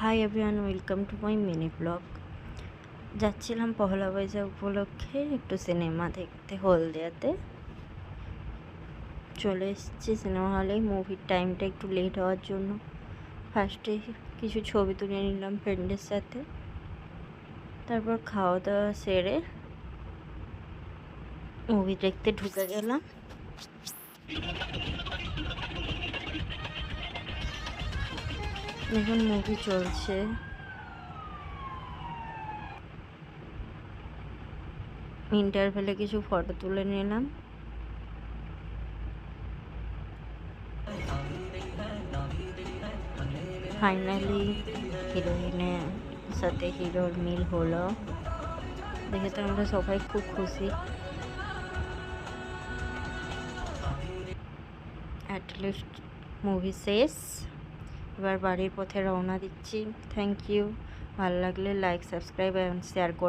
Hi everyone, welcome to my mini blog. যাচ্ছিলাম পহেলা বৈশাখ উপলক্ষে একটু সিনেমা দেখতে হলদিয়াতে। চলে এসেছি সিনেমা হলে। মুভির টাইমটা একটু লেট হওয়ার জন্য ফার্স্টে কিছু ছবি তুলে নিলাম ফ্রেন্ডের সাথে। তারপর খাওয়া দাওয়া সেরে মুভি দেখতে ঢুকে গেলাম। এখন মুভি চলছে। ইন্টারভেলে কিছু ফটো তুলে নিলাম। ফাইনালি হিরোইনের সাথে হিরোর মিল হলো, দেখে তো আমরা সবাই খুব খুশি। অ্যাটলিস্ট মুভি শেষ। এবার বাড়ির পথে রওনা দিচ্ছি। Thank you. ভালো লাগলে লাইক, সাবস্ক্রাইব এবং শেয়ার করুন।